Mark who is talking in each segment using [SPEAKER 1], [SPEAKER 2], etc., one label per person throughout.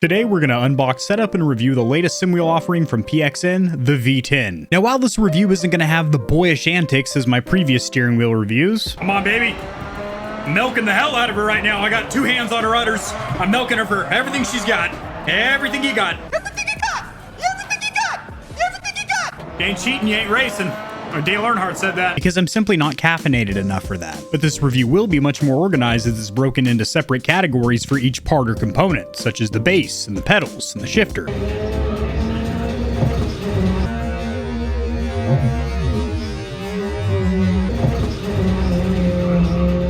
[SPEAKER 1] Today we're going to unbox, setup, and review the latest sim wheel offering from PXN, the V10. Now while this review isn't going to have the boyish antics as my previous steering wheel reviews.
[SPEAKER 2] Come on, baby. I'm milking the hell out of her right now. I got two hands on her udders. I'm milking her for everything she's got. Everything you got.
[SPEAKER 3] Everything you got. Everything you got. Everything you got.
[SPEAKER 2] You ain't cheating, you ain't racing. Dale Earnhardt said that.
[SPEAKER 1] Because I'm simply not caffeinated enough for that. But this review will be much more organized as it's broken into separate categories for each part or component, such as the base and the pedals and the shifter.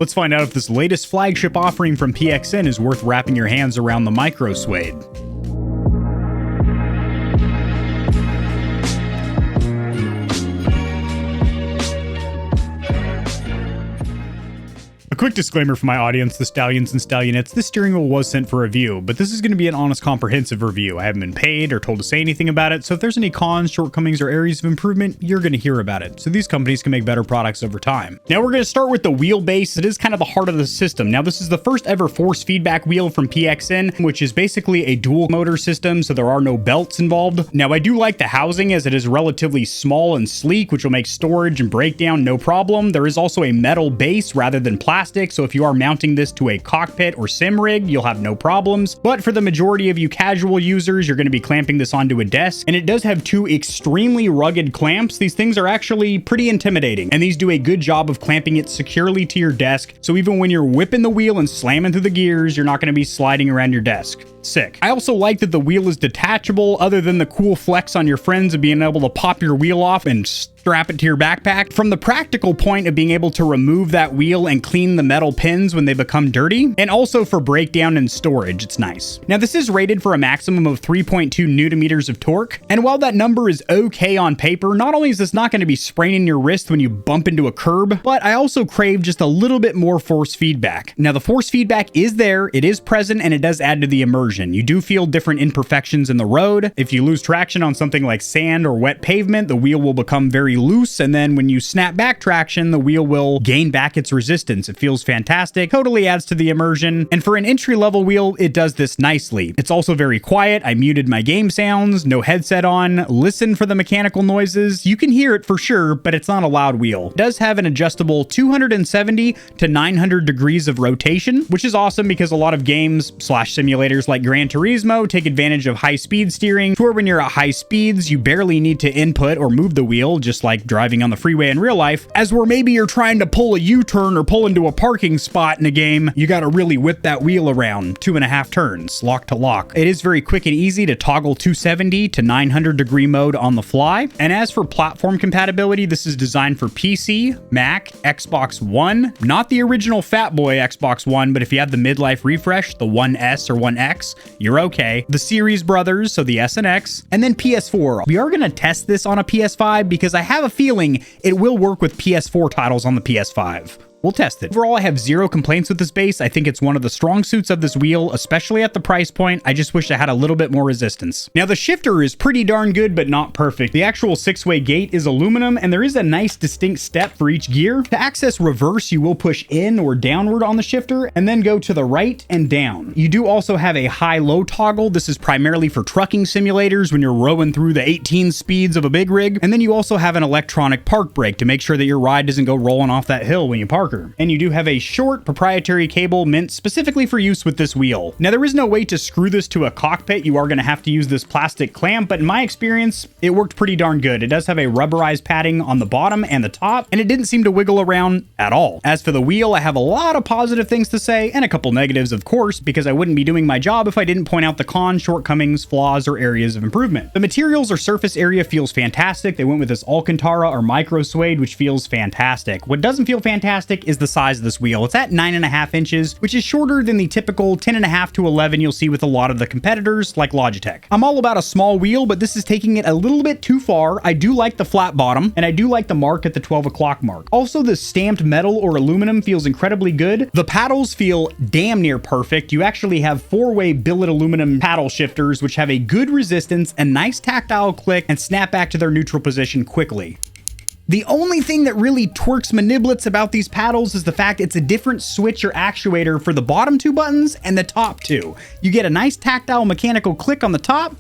[SPEAKER 1] Let's find out if this latest flagship offering from PXN is worth wrapping your hands around the micro suede. A quick disclaimer for my audience, the Stallions and Stallionettes, this steering wheel was sent for review, but this is going to be an honest, comprehensive review. I haven't been paid or told to say anything about it, so if there's any cons, shortcomings, or areas of improvement, you're going to hear about it, so these companies can make better products over time. Now we're going to start with the wheelbase. It is kind of the heart of the system. Now this is the first ever force feedback wheel from PXN, which is basically a dual motor system, so there are no belts involved. Now I do like the housing as it is relatively small and sleek, which will make storage and breakdown no problem. There is also a metal base rather than plastic, so if you are mounting this to a cockpit or sim rig, you'll have no problems. But for the majority of you casual users, you're going to be clamping this onto a desk, and it does have two extremely rugged clamps. These things are actually pretty intimidating, and these do a good job of clamping it securely to your desk, so even when you're whipping the wheel and slamming through the gears, you're not going to be sliding around your desk. Sick. I also like that the wheel is detachable, other than the cool flex on your friends of being able to pop your wheel off and strap it to your backpack. From the practical point of being able to remove that wheel and clean the metal pins when they become dirty, and also for breakdown and storage, it's nice. Now this is rated for a maximum of 3.2 newton meters of torque, and while that number is okay on paper, not only is this not going to be spraining your wrist when you bump into a curb, but I also crave just a little bit more force feedback. Now the force feedback is there, it is present, and it does add to the immersion. You do feel different imperfections in the road. If you lose traction on something like sand or wet pavement, the wheel will become very loose, and then when you snap back traction, the wheel will gain back its resistance. It feels fantastic, totally adds to the immersion, and for an entry-level wheel, it does this nicely. It's also very quiet. I muted my game sounds, no headset on, listen for the mechanical noises. You can hear it for sure, but it's not a loud wheel. It does have an adjustable 270 to 900 degrees of rotation, which is awesome because a lot of games / simulators like Gran Turismo take advantage of high-speed steering, to where when you're at high speeds, you barely need to input or move the wheel, just like driving on the freeway in real life, as where maybe you're trying to pull a U-turn or pull into a parking spot in a game, you gotta really whip that wheel around 2.5 turns, lock to lock. It is very quick and easy to toggle 270 to 900 degree mode on the fly. And as for platform compatibility, this is designed for PC, Mac, Xbox One, not the original Fat Boy Xbox One, but if you have the midlife refresh, the 1S or 1X, you're okay. The Series Brothers, so the S and X, and then PS4. We are gonna test this on a PS5 because I have a feeling it will work with PS4 titles on the PS5. We'll test it. Overall, I have zero complaints with this base. I think it's one of the strong suits of this wheel, especially at the price point. I just wish I had a little bit more resistance. Now, the shifter is pretty darn good, but not perfect. The actual 6-way gate is aluminum, and there is a nice distinct step for each gear. To access reverse, you will push in or downward on the shifter, and then go to the right and down. You do also have a high-low toggle. This is primarily for trucking simulators when you're rowing through the 18 speeds of a big rig. And then you also have an electronic park brake to make sure that your ride doesn't go rolling off that hill when you park. And you do have a short proprietary cable meant specifically for use with this wheel. Now there is no way to screw this to a cockpit. You are going to have to use this plastic clamp, but in my experience, it worked pretty darn good. It does have a rubberized padding on the bottom and the top, and it didn't seem to wiggle around at all. As for the wheel, I have a lot of positive things to say, and a couple negatives, of course, because I wouldn't be doing my job if I didn't point out the cons, shortcomings, flaws, or areas of improvement. The materials or surface area feels fantastic. They went with this Alcantara or micro suede, which feels fantastic. What doesn't feel fantastic is the size of this wheel. It's at 9.5 inches, which is shorter than the typical 10.5 to 11 you'll see with a lot of the competitors like Logitech. I'm all about a small wheel, but this is taking it a little bit too far. I do like the flat bottom, and I do like the mark at the 12 o'clock mark. Also, the stamped metal or aluminum feels incredibly good. The paddles feel damn near perfect. You actually have 4-way billet aluminum paddle shifters, which have a good resistance, a nice tactile click, and snap back to their neutral position quickly. The only thing that really twerks my niblets about these paddles is the fact it's a different switch or actuator for the bottom 2 buttons and the top 2. You get a nice tactile mechanical click on the top,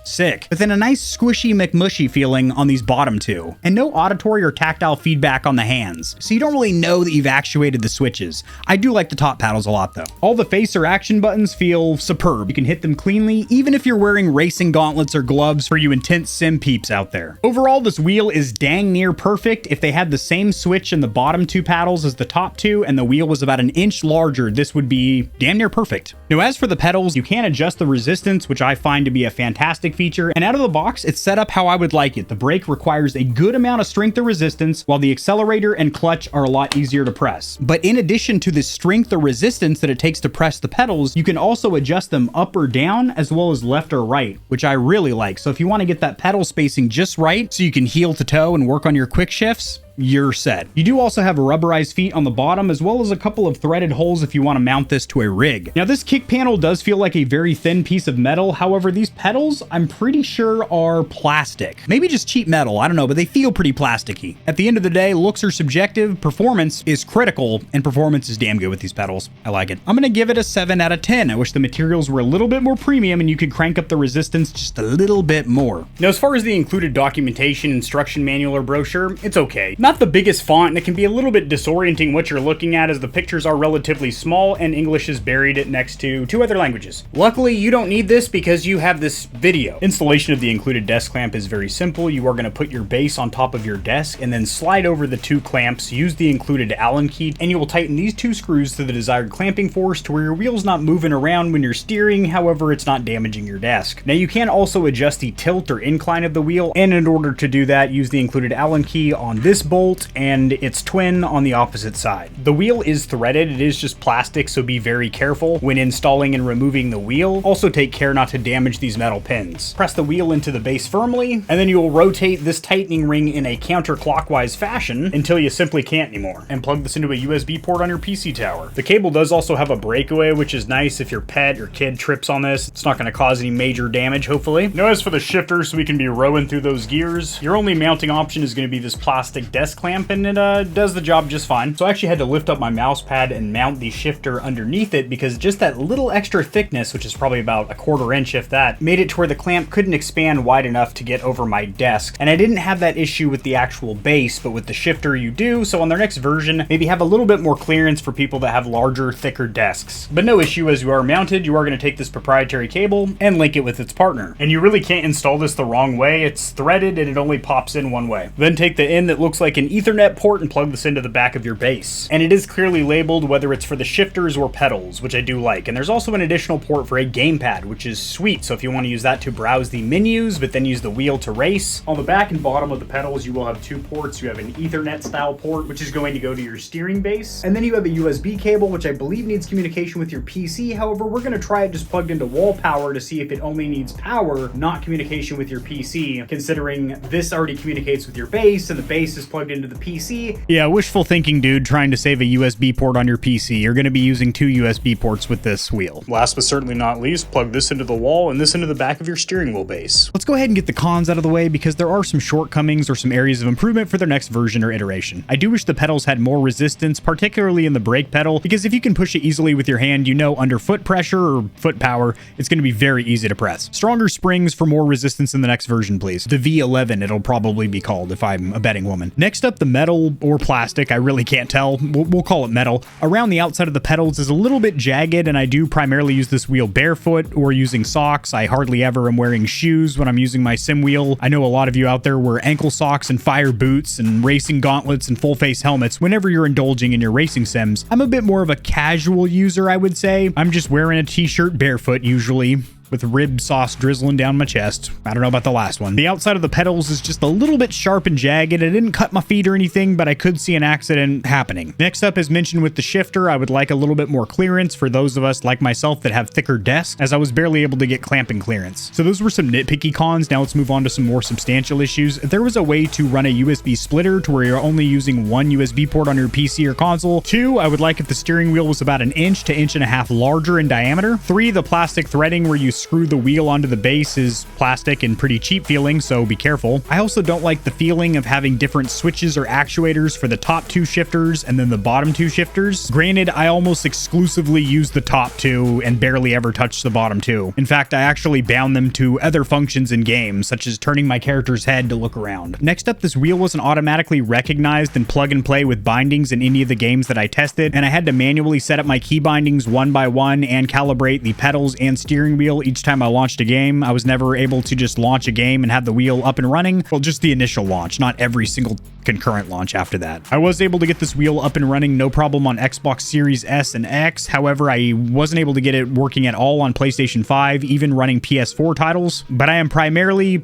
[SPEAKER 1] sick, but then a nice squishy McMushy feeling on these bottom 2, and no auditory or tactile feedback on the hands, so you don't really know that you've actuated the switches. I do like the top paddles a lot though. All the face or action buttons feel superb. You can hit them cleanly, even if you're wearing racing gauntlets or gloves for you intense sim peeps out there. Overall, this wheel is dang near perfect. If they had the same switch in the bottom 2 paddles as the top 2, and the wheel was about an inch larger, this would be damn near perfect. Now, as for the pedals, you can adjust the resistance, which I find to be a fantastic feature, and out of the box, it's set up how I would like it. The brake requires a good amount of strength or resistance, while the accelerator and clutch are a lot easier to press. But in addition to the strength or resistance that it takes to press the pedals, you can also adjust them up or down, as well as left or right, which I really like. So if you want to get that pedal spacing just right, so you can heel to toe and work on your quick shifts, you're set. You do also have rubberized feet on the bottom, as well as a couple of threaded holes if you want to mount this to a rig. Now, this kick panel does feel like a very thin piece of metal. However, these pedals, I'm pretty sure are plastic. Maybe just cheap metal, I don't know, but they feel pretty plasticky. At the end of the day, looks are subjective, performance is critical, and performance is damn good with these pedals. I like it. I'm gonna give it a 7 out of 10. I wish the materials were a little bit more premium and you could crank up the resistance just a little bit more. Now, as far as the included documentation, instruction manual, or brochure, it's okay. Not the biggest font, and it can be a little bit disorienting what you're looking at, as the pictures are relatively small and English is buried next to 2 other languages. Luckily, you don't need this because you have this video. Installation of the included desk clamp is very simple. You are going to put your base on top of your desk and then slide over the 2 clamps, use the included Allen key, and you will tighten these 2 screws to the desired clamping force to where your wheel's not moving around when you're steering, however, it's not damaging your desk. Now, you can also adjust the tilt or incline of the wheel, and in order to do that, use the included Allen key on this bolt and its twin on the opposite side. The wheel is threaded, it is just plastic, so be very careful when installing and removing the wheel. Also take care not to damage these metal pins. Press the wheel into the base firmly, and then you will rotate this tightening ring in a counterclockwise fashion until you simply can't anymore, and plug this into a USB port on your PC tower. The cable does also have a breakaway, which is nice if your pet or kid trips on this. It's not going to cause any major damage, hopefully. Now, as for the shifter, so we can be rowing through those gears, your only mounting option is going to be this plastic desk clamp, and it does the job just fine. So I actually had to lift up my mouse pad and mount the shifter underneath it, because just that little extra thickness, which is probably about a 1/4 inch if that, made it to where the clamp couldn't expand wide enough to get over my desk. And I didn't have that issue with the actual base, but with the shifter you do. So on their next version, maybe have a little bit more clearance for people that have larger, thicker desks. But no issue, as you are mounted, you are going to take this proprietary cable and link it with its partner. And you really can't install this the wrong way. It's threaded and it only pops in one way. Then take the end that looks like an Ethernet port and plug this into the back of your base. And it is clearly labeled whether it's for the shifters or pedals, which I do like. And there's also an additional port for a gamepad, which is sweet. So if you want to use that to browse the menus, but then use the wheel to race. On the back and bottom of the pedals, you will have 2 ports. You have an Ethernet style port, which is going to go to your steering base. And then you have a USB cable, which I believe needs communication with your PC. However, we're going to try it just plugged into wall power to see if it only needs power, not communication with your PC, considering this already communicates with your base and the base is plugged into the PC. Yeah, wishful thinking, dude, trying to save a USB port on your PC. You're going to be using 2 USB ports with this wheel. Last but certainly not least, plug this into the wall and this into the back of your steering wheel base. Let's go ahead and get the cons out of the way, because there are some shortcomings or some areas of improvement for their next version or iteration. I do wish the pedals had more resistance, particularly in the brake pedal, because if you can push it easily with your hand, you know under foot pressure or foot power, it's going to be very easy to press. Stronger springs for more resistance in the next version, please. The V11, it'll probably be called if I'm a betting woman. Next up, the metal or plastic, I really can't tell. We'll call it metal. Around the outside of the pedals is a little bit jagged, and I do primarily use this wheel barefoot or using socks. I hardly ever am wearing shoes when I'm using my sim wheel. I know a lot of you out there wear ankle socks and fire boots and racing gauntlets and full face helmets whenever you're indulging in your racing sims. I'm a bit more of a casual user, I would say. I'm just wearing a t-shirt barefoot usually, with rib sauce drizzling down my chest. I don't know about the last one. The outside of the pedals is just a little bit sharp and jagged. It didn't cut my feet or anything, but I could see an accident happening. Next up, as mentioned with the shifter, I would like a little bit more clearance for those of us like myself that have thicker desks, as I was barely able to get clamping clearance. So those were some nitpicky cons. Now let's move on to some more substantial issues. If there was a way to run a USB splitter to where you're only using 1 USB port on your PC or console. 2, I would like if the steering wheel was about 1 inch to 1.5 inches larger in diameter. 3, the plastic threading where you screw the wheel onto the base is plastic and pretty cheap feeling, so be careful. I also don't like the feeling of having different switches or actuators for the top 2 shifters and then the bottom 2 shifters. Granted, I almost exclusively use the top 2 and barely ever touch the bottom 2. In fact, I actually bound them to other functions in games, such as turning my character's head to look around. Next up, this wheel wasn't automatically recognized and plug and play with bindings in any of the games that I tested, and I had to manually set up my key bindings one by one and calibrate the pedals and steering wheel each time I launched a game. I was never able to just launch a game and have the wheel up and running. Well, just the initial launch, not every single concurrent launch after that. I was able to get this wheel up and running no problem on Xbox Series S and X. However, I wasn't able to get it working at all on PlayStation 5, even running PS4 titles. But I am primarily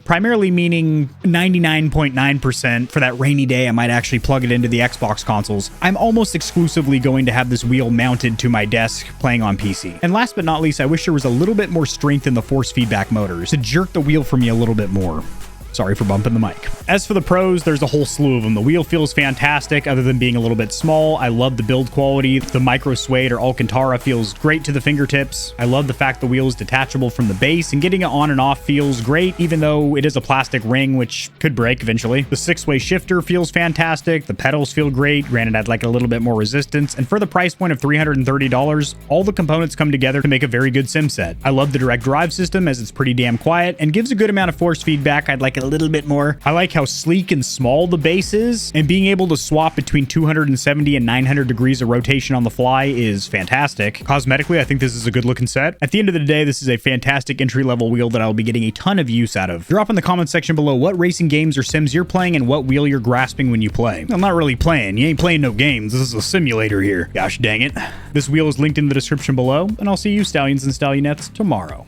[SPEAKER 1] meaning 99.9% for that rainy day I might actually plug it into the Xbox consoles. I'm almost exclusively going to have this wheel mounted to my desk playing on PC. And last but not least, I wish there was a little bit more strength in the force feedback motors to jerk the wheel for me a little bit more. Sorry for bumping the mic. As for the pros, there's a whole slew of them. The wheel feels fantastic other than being a little bit small. I love the build quality. The micro suede or Alcantara feels great to the fingertips. I love the fact the wheel is detachable from the base, and getting it on and off feels great, even though it is a plastic ring, which could break eventually. The 6-way shifter feels fantastic. The pedals feel great. Granted, I'd like a little bit more resistance. And for the price point of $330, all the components come together to make a very good sim set. I love the direct drive system as it's pretty damn quiet and gives a good amount of force feedback. I'd like a little bit more. I like how sleek and small the base is, and being able to swap between 270 and 900 degrees of rotation on the fly is fantastic. Cosmetically, I think this is a good looking set. At the end of the day, this is a fantastic entry-level wheel that I'll be getting a ton of use out of. Drop in the comment section below what racing games or sims you're playing and what wheel you're grasping when you play. I'm not really playing. You ain't playing no games. This is a simulator here. Gosh dang it. This wheel is linked in the description below, and I'll see you Stallions and Stallionettes tomorrow.